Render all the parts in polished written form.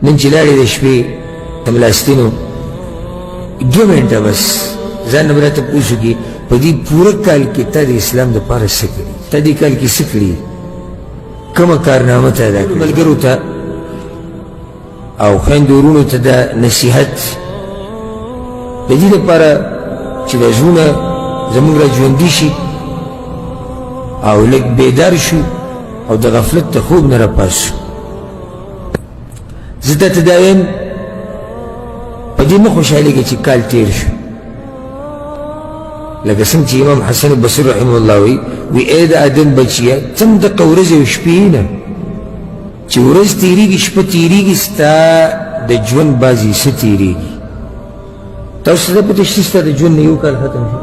نن چې لاړې د شپې د ملاستینو 2 منټه بس ځان نه به راته پوښ وکړي په دې پوره کال کې تا د اسلام دپاره څه کړي، تا دې کال کې څه کړي، کومه کارنامه ته ادا کړې. ملګرو ته او خویندو ورونو ته دا نصیحت د دې لپاره چې دا زړونه زموږ را ژوندي شي او لږ بیدار شو او د غفلت د خوب نه راپاسو. زه درته دا وایم په دې مه خوشحالېږه چې کال تېر شو، لکه څنګه چې امام حسن بصري رحمه الله وی ای د آدم بچیه ته هم دقه ورځې او شپې نه چې ورځ تېرېږي شپه تېرېږي ستا د ژوند بعضې څه تېرېږي. تاسو ته پته شته ستا د ژوند نه یو کال ختم شو،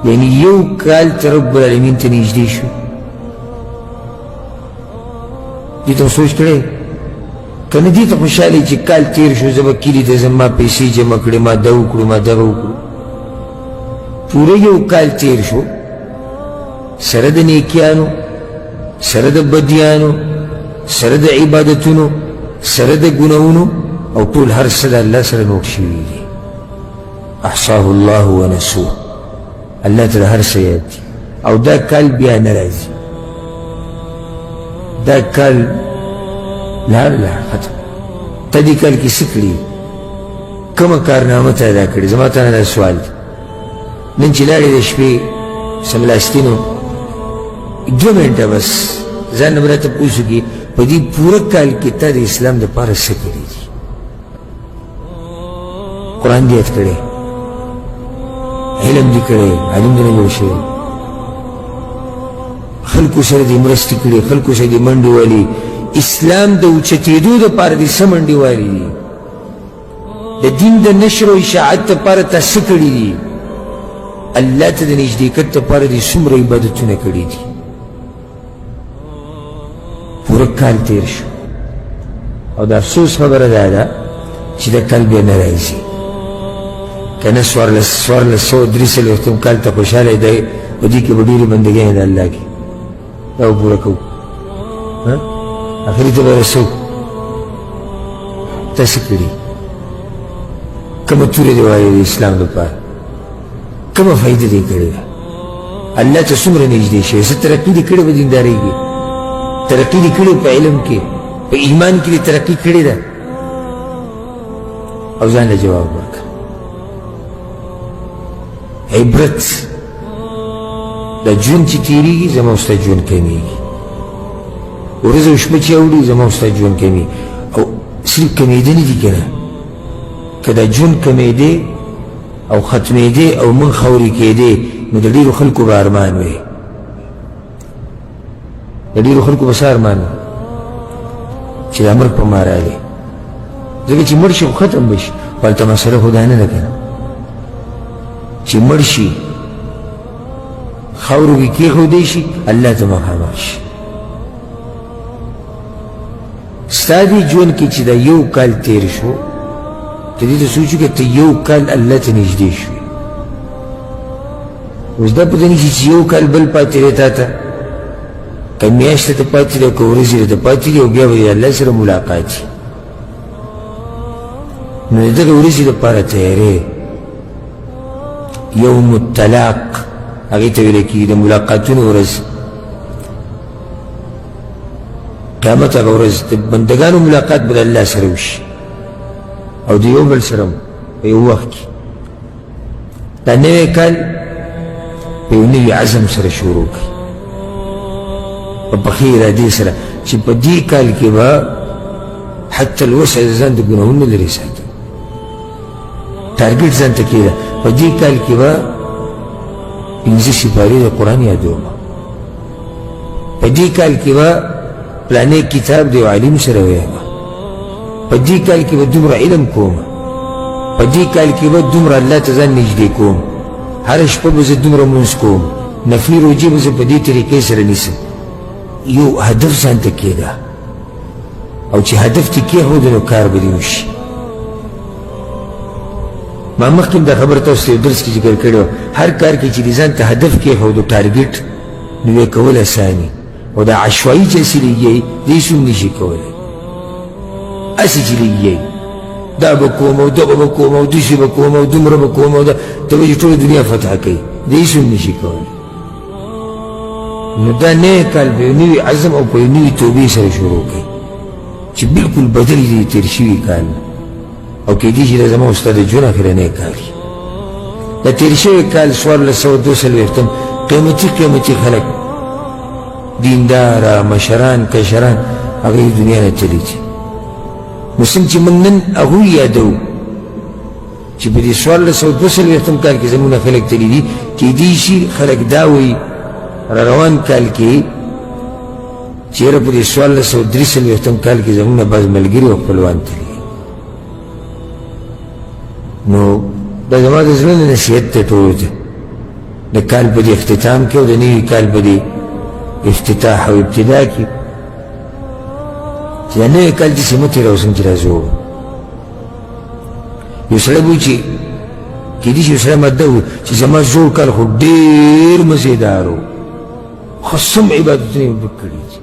یعنی یو کال ته رب العالمین ته نږدې شو. دې ته سوچ کړی که نه دې ته خوشحاله چې کال تېر شو زه به کلي ته ځم ما پیسې جمع کړې ما دا وکړو ما دغه وکړو. پوره یو کال تېر شو سره د نیکیانو سره د بدیانو سره د عبادتونو سره د ګناهونو او ټول هر څه د الله سره نوټ شوي دي. احصاه الله ونسوه، الله ته د هر څه یاد دي او دا کال بیا نه راځي. دا کال لاړ ختم. ته دې کال کې څه کړي، کومه کارنامه ته ادا کړې. زما ته نه دا سوال دی. نن چې لاړې د شپې سملاستینو 2 منټه بس ځان نه به راته پوښ وکړي په دې پوره کال کې تا د اسلام دپاره څه کړي دي. قرآن دې یاد کړی، علم دې کړی، عالم دې نه جوړ شوی، خلکو سره دې مرستې کړي، خلکو سره دې منډې والي. اسلام د اوچتېدو دپاره دې څه منډې والي دي، د دین د نشر او اشاعت دپاره تا څه کړي دي، الله ته د نږدېکت دپاره دې څومره عبادتونه کړي دي. پوره کال تېر شو او د افسوس خبره دا ده چې دا کال بیا نه راځي. که نه 1443 کال ته خوشحاله دی په دې کې به ډېرې بندګۍ د الله کې دا به پوره کوو، اخري ته به رسو. ته څه کړي، کومه توره دې وایې د اسلام دپاره، کومه فایده دې کړې ده، الله ته څومره نږدې شوې، څه ترقي دې کړې په دیندارۍ کې، ترقي دې کړې په علم کې، په ایمان کې دې ترقي کړې ده. او ځان له جواب ورکړه. عبرت د ژوند چې تېرېږي زما او ستا ژوند کمېږي، ورځ او شپه چې اوړي زما او ستا ژوند کمېږي. او صرف کمېدنې دي که نه، که دا ژوند کمېدی او ختمېدی او من خاورې کېدی نو د ډېرو خلکو به ارمان وی، د ډېرو خلکو به څه ارمان وي چې دا مرګ په ما راغلی. ځکه چې مړ شي خو ختم به شي، خو هلته مسله خو دا نه ده که نه چې مړ شي خاورو کې کېښودی شي الله ته مخامخ شي. ستا دې ژوند کې چې دا یو کال تېر شو ته دې ته سوچ وکړه ته یو کال الله ته نږدې شوې. اوس دا پته نه شي چې یو کال بل پاتې دی تا ته، که میاشت ته پاتې دی او که ورځې ته پاتې دی او بیا به د الله سره ملاقات شي. نو د دغه ورځې دپاره تیارې یوم الطلاق هغې ته ویلی کېږي، د ملاقاتونو ورځ، قیامت هغه ورځ د بندګانو ملاقات به د الله سره وشي او د یو بل سره په یو وخت کې. دا نوی کال په یو نوي عزم سره شروع کړي، په پخې ارادې سره چې په دې کال کې به حتی الوسع د ځان د ګناهونو لرې ساتم. ټارګېټ ځان ته کېده په دې کال کې به 5 سپارې د قرآن یادوم، په دې کال کې به پلانې کتاب د یو عالم سره وایم، په دې کال کې به دومره علم کوم، په دې کال کې به دومره الله ته ځان نږدې کوم، هره شپه به زه دومره لمونځ کوم، نفلي روژې به زه په دې طریقې سره نیسم. یو هدف ځان ته کېده او چې هدف ته کېښود نو کار به دې وشي. ما مخکې دا خبره تاسو ته یو درس کې ذکر کړی و، هر کار کې چې دې ځان ته هدف کېښود ټارګېټ نو یې کول اساني، او دا عشوایي چې سلیږي دې څوک نشي کولی. اسی چې لګي دا به کوم او دا به کوم او دسی به کوم او دومره به کوم او دا ته به ټول دنیا فتح کوي دې هیڅ نشي کولی نو دا نه کال به نوی عزم او په نوی توبې سره شروع کوي چې بالکل بدل دي تیر شوي کال او کې دي چې دا زما استاد جون اخرنی کال دا تیر شوي کال 1442 قیمتي خلک دیندار مشران کشران هغه دنیا نه چلی چې مسلم چې موږ نن هغوی یادو چې په دې 1442 کال کې زموږ خلک تللي دي کیدای شي خلک دا وایي را روان کال کې چیرې په دې 1443 کال کې زموږ بعض ملګري او خپلوان تللي نو دا زما د زړه نه نصیحت ته ټولو ته د کال په دې اختتام کې او د نوي کال په دې افتتاح او ابتدا کې چې نوی کال داسې مه تېروسم چې راځو یو سړی به وایي چې کیدای شي یو سړی ماته ووایي چې زما زوړ کال خو ډېر مزېدار و خو سم عبادتونه یې کړي دي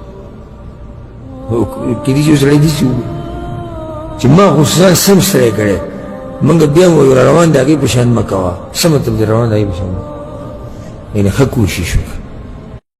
کیدای شي یو سړی داسې ووایي چې ما خو ځان سم سړی کړی موږ بیا هم وایو را روان د هغې په شان مه کوه څه مطلب دی روان د هغې په شان یعنې ښه کوشش وکړه